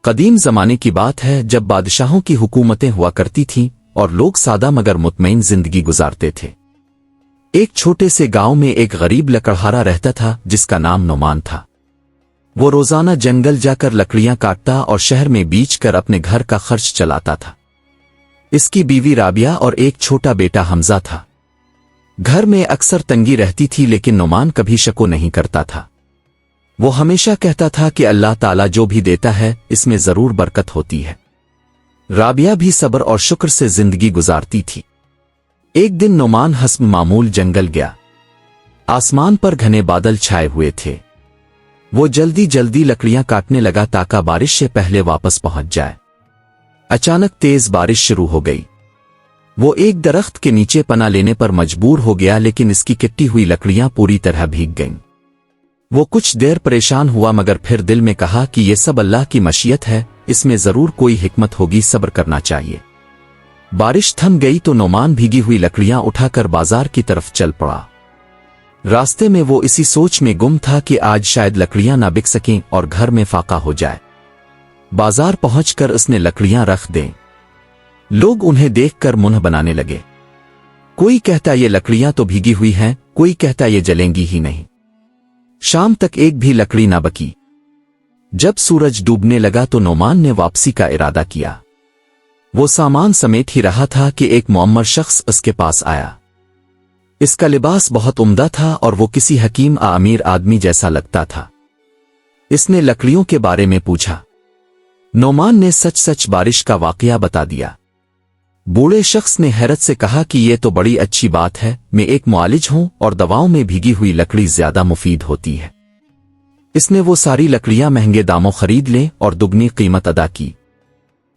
قدیم زمانے کی بات ہے جب بادشاہوں کی حکومتیں ہوا کرتی تھیں اور لوگ سادہ مگر مطمئن زندگی گزارتے تھے۔ ایک چھوٹے سے گاؤں میں ایک غریب لکڑہارا رہتا تھا جس کا نام نعمان تھا۔ وہ روزانہ جنگل جا کر لکڑیاں کاٹتا اور شہر میں بیچ کر اپنے گھر کا خرچ چلاتا تھا۔ اس کی بیوی رابعہ اور ایک چھوٹا بیٹا حمزہ تھا۔ گھر میں اکثر تنگی رہتی تھی لیکن نعمان کبھی شکو نہیں کرتا تھا۔ وہ ہمیشہ کہتا تھا کہ اللہ تعالیٰ جو بھی دیتا ہے اس میں ضرور برکت ہوتی ہے۔ رابعہ بھی صبر اور شکر سے زندگی گزارتی تھی۔ ایک دن نعمان حسب معمول جنگل گیا۔ آسمان پر گھنے بادل چھائے ہوئے تھے۔ وہ جلدی جلدی لکڑیاں کاٹنے لگا تاکہ بارش سے پہلے واپس پہنچ جائے۔ اچانک تیز بارش شروع ہو گئی۔ وہ ایک درخت کے نیچے پناہ لینے پر مجبور ہو گیا لیکن اس کی کٹی ہوئی لکڑیاں پوری طرح بھیگ گئیں۔ وہ کچھ دیر پریشان ہوا مگر پھر دل میں کہا کہ یہ سب اللہ کی مشیت ہے، اس میں ضرور کوئی حکمت ہوگی، صبر کرنا چاہیے۔ بارش تھم گئی تو نعمان بھیگی ہوئی لکڑیاں اٹھا کر بازار کی طرف چل پڑا۔ راستے میں وہ اسی سوچ میں گم تھا کہ آج شاید لکڑیاں نہ بک سکیں اور گھر میں فاقہ ہو جائے۔ بازار پہنچ کر اس نے لکڑیاں رکھ دیں۔ لوگ انہیں دیکھ کر منہ بنانے لگے۔ کوئی کہتا یہ لکڑیاں تو بھیگی ہوئی ہیں، کوئی کہتا یہ جلیں گی ہی نہیں۔ شام تک ایک بھی لکڑی نہ بکی۔ جب سورج ڈوبنے لگا تو نعمان نے واپسی کا ارادہ کیا۔ وہ سامان سمیٹ ہی رہا تھا کہ ایک معمر شخص اس کے پاس آیا۔ اس کا لباس بہت عمدہ تھا اور وہ کسی حکیم امیر آدمی جیسا لگتا تھا۔ اس نے لکڑیوں کے بارے میں پوچھا۔ نعمان نے سچ سچ بارش کا واقعہ بتا دیا۔ بوڑھے شخص نے حیرت سے کہا کہ یہ تو بڑی اچھی بات ہے، میں ایک معالج ہوں اور دواؤں میں بھیگی ہوئی لکڑی زیادہ مفید ہوتی ہے۔ اس نے وہ ساری لکڑیاں مہنگے داموں خرید لیں اور دگنی قیمت ادا کی۔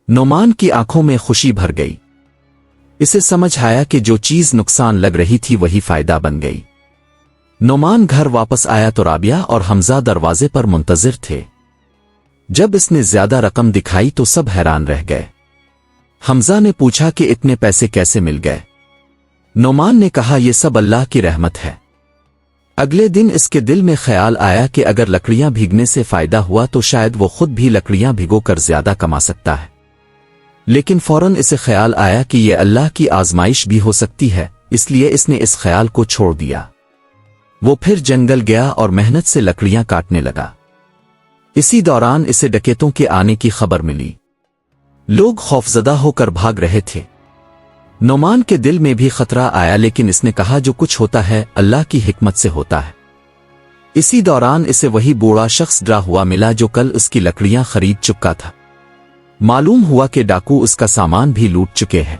نعمان کی آنکھوں میں خوشی بھر گئی۔ اسے سمجھ آیا کہ جو چیز نقصان لگ رہی تھی وہی فائدہ بن گئی۔ نعمان گھر واپس آیا تو رابعہ اور حمزہ دروازے پر منتظر تھے۔ جب اس نے زیادہ رقم دکھائی تو سب حیران رہ گئے۔ حمزہ نے پوچھا کہ اتنے پیسے کیسے مل گئے؟ نعمان نے کہا یہ سب اللہ کی رحمت ہے۔ اگلے دن اس کے دل میں خیال آیا کہ اگر لکڑیاں بھیگنے سے فائدہ ہوا تو شاید وہ خود بھی لکڑیاں بھگو کر زیادہ کما سکتا ہے۔ لیکن فوراً اسے خیال آیا کہ یہ اللہ کی آزمائش بھی ہو سکتی ہے، اس لیے اس نے اس خیال کو چھوڑ دیا۔ وہ پھر جنگل گیا اور محنت سے لکڑیاں کاٹنے لگا۔ اسی دوران اسے ڈکیتوں کے آنے کی خبر ملی۔ لوگ خوفزدہ ہو کر بھاگ رہے تھے۔ نعمان کے دل میں بھی خطرہ آیا لیکن اس نے کہا جو کچھ ہوتا ہے اللہ کی حکمت سے ہوتا ہے۔ اسی دوران اسے وہی بوڑھا شخص ڈرا ہوا ملا جو کل اس کی لکڑیاں خرید چکا تھا۔ معلوم ہوا کہ ڈاکو اس کا سامان بھی لوٹ چکے ہیں۔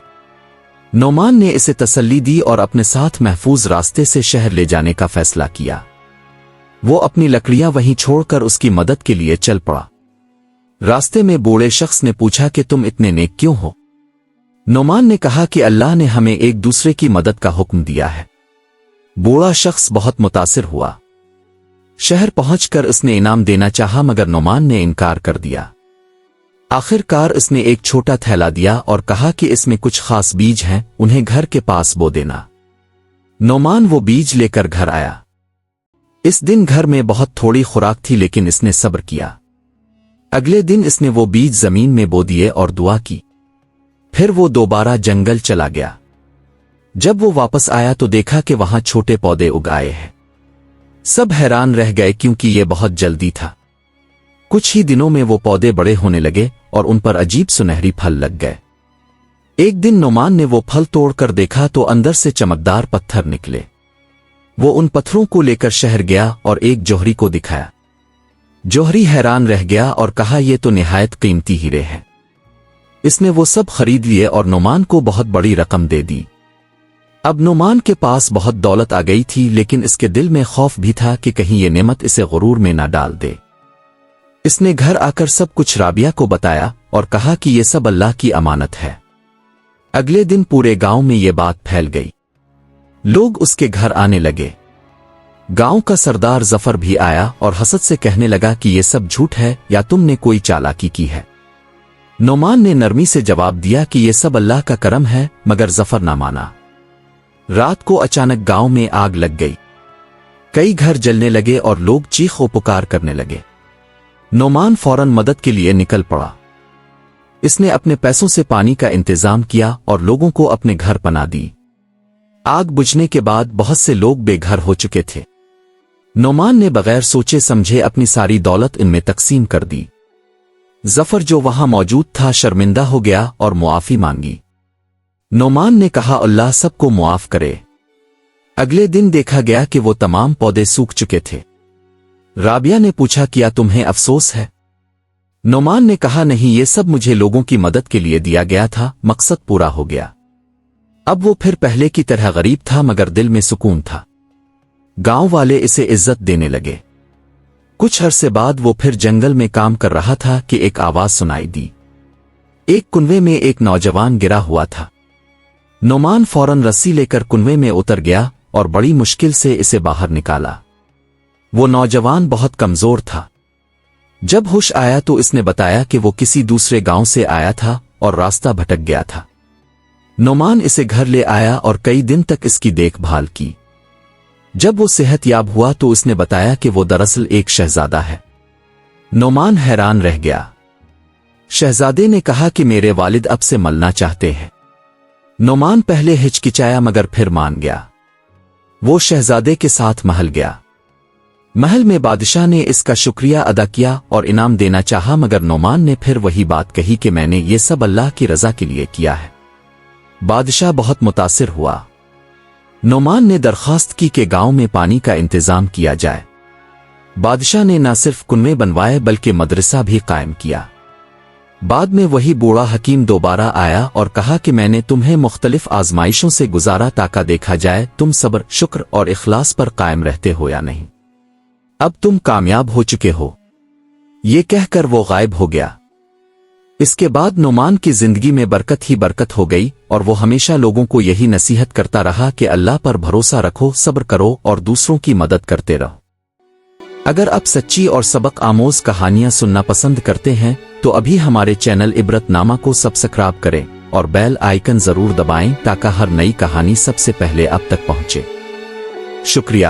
نعمان نے اسے تسلی دی اور اپنے ساتھ محفوظ راستے سے شہر لے جانے کا فیصلہ کیا۔ وہ اپنی لکڑیاں وہیں چھوڑ کر اس کی مدد کے لیے چل پڑا۔ راستے میں بوڑھے شخص نے پوچھا کہ تم اتنے نیک کیوں ہو؟ نعمان نے کہا کہ اللہ نے ہمیں ایک دوسرے کی مدد کا حکم دیا ہے۔ بوڑھا شخص بہت متاثر ہوا۔ شہر پہنچ کر اس نے انعام دینا چاہا مگر نعمان نے انکار کر دیا۔ آخر کار اس نے ایک چھوٹا تھیلا دیا اور کہا کہ اس میں کچھ خاص بیج ہیں، انہیں گھر کے پاس بو دینا۔ نعمان وہ بیج لے کر گھر آیا۔ اس دن گھر میں بہت تھوڑی خوراک تھی لیکن اس نے صبر کیا۔ اگلے دن اس نے وہ بیج زمین میں بو دیے اور دعا کی۔ پھر وہ دوبارہ جنگل چلا گیا۔ جب وہ واپس آیا تو دیکھا کہ وہاں چھوٹے پودے اگ آئے ہیں۔ سب حیران رہ گئے کیونکہ یہ بہت جلدی تھا۔ کچھ ہی دنوں میں وہ پودے بڑے ہونے لگے اور ان پر عجیب سنہری پھل لگ گئے۔ ایک دن نعمان نے وہ پھل توڑ کر دیکھا تو اندر سے چمکدار پتھر نکلے۔ وہ ان پتھروں کو لے کر شہر گیا اور ایک جوہری کو دکھایا۔ جوہری حیران رہ گیا اور کہا یہ تو نہایت قیمتی ہیرے ہیں۔ اس نے وہ سب خرید لیے اور نعمان کو بہت بڑی رقم دے دی۔ اب نعمان کے پاس بہت دولت آ گئی تھی لیکن اس کے دل میں خوف بھی تھا کہ کہیں یہ نعمت اسے غرور میں نہ ڈال دے۔ اس نے گھر آ کر سب کچھ رابعہ کو بتایا اور کہا کہ یہ سب اللہ کی امانت ہے۔ اگلے دن پورے گاؤں میں یہ بات پھیل گئی۔ لوگ اس کے گھر آنے لگے۔ گاؤں کا سردار ظفر بھی آیا اور حسد سے کہنے لگا کہ یہ سب جھوٹ ہے یا تم نے کوئی چالاکی کی ہے۔ نعمان نے نرمی سے جواب دیا کہ یہ سب اللہ کا کرم ہے مگر ظفر نہ مانا۔ رات کو اچانک گاؤں میں آگ لگ گئی۔ کئی گھر جلنے لگے اور لوگ چیخ و پکار کرنے لگے۔ نعمان فوراً مدد کے لیے نکل پڑا۔ اس نے اپنے پیسوں سے پانی کا انتظام کیا اور لوگوں کو اپنے گھر پناہ دی۔ آگ بجھنے کے بعد بہت سے لوگ بے گھر ہو چکے تھے۔ نعمان نے بغیر سوچے سمجھے اپنی ساری دولت ان میں تقسیم کر دی۔ ظفر جو وہاں موجود تھا شرمندہ ہو گیا اور معافی مانگی۔ نعمان نے کہا اللہ سب کو معاف کرے۔ اگلے دن دیکھا گیا کہ وہ تمام پودے سوکھ چکے تھے۔ رابعہ نے پوچھا کیا تمہیں افسوس ہے؟ نعمان نے کہا نہیں، یہ سب مجھے لوگوں کی مدد کے لیے دیا گیا تھا، مقصد پورا ہو گیا۔ اب وہ پھر پہلے کی طرح غریب تھا مگر دل میں سکون تھا۔ گاؤں والے اسے عزت دینے لگے۔ کچھ عرصے بعد وہ پھر جنگل میں کام کر رہا تھا کہ ایک آواز سنائی دی۔ ایک کنویں میں ایک نوجوان گرا ہوا تھا۔ نعمان فوراً رسی لے کر کنویں میں اتر گیا اور بڑی مشکل سے اسے باہر نکالا۔ وہ نوجوان بہت کمزور تھا۔ جب ہوش آیا تو اس نے بتایا کہ وہ کسی دوسرے گاؤں سے آیا تھا اور راستہ بھٹک گیا تھا۔ نعمان اسے گھر لے آیا اور کئی دن تک اس کی دیکھ بھال کی۔ جب وہ صحت یاب ہوا تو اس نے بتایا کہ وہ دراصل ایک شہزادہ ہے۔ نعمان حیران رہ گیا۔ شہزادے نے کہا کہ میرے والد اب سے ملنا چاہتے ہیں۔ نعمان پہلے ہچکچایا مگر پھر مان گیا۔ وہ شہزادے کے ساتھ محل گیا۔ محل میں بادشاہ نے اس کا شکریہ ادا کیا اور انعام دینا چاہا مگر نعمان نے پھر وہی بات کہی کہ میں نے یہ سب اللہ کی رضا کے لیے کیا ہے۔ بادشاہ بہت متاثر ہوا۔ نعمان نے درخواست کی کہ گاؤں میں پانی کا انتظام کیا جائے۔ بادشاہ نے نہ صرف کنویں بنوائے بلکہ مدرسہ بھی قائم کیا۔ بعد میں وہی بوڑھا حکیم دوبارہ آیا اور کہا کہ میں نے تمہیں مختلف آزمائشوں سے گزارا تاکہ دیکھا جائے تم صبر، شکر اور اخلاص پر قائم رہتے ہو یا نہیں۔ اب تم کامیاب ہو چکے ہو۔ یہ کہہ کر وہ غائب ہو گیا۔ اس کے بعد نعمان کی زندگی میں برکت ہی برکت ہو گئی اور وہ ہمیشہ لوگوں کو یہی نصیحت کرتا رہا کہ اللہ پر بھروسہ رکھو، صبر کرو اور دوسروں کی مدد کرتے رہو۔ اگر آپ سچی اور سبق آموز کہانیاں سننا پسند کرتے ہیں تو ابھی ہمارے چینل عبرت نامہ کو سبسکرائب کریں اور بیل آئیکن ضرور دبائیں تاکہ ہر نئی کہانی سب سے پہلے آپ تک پہنچے۔ شکریہ۔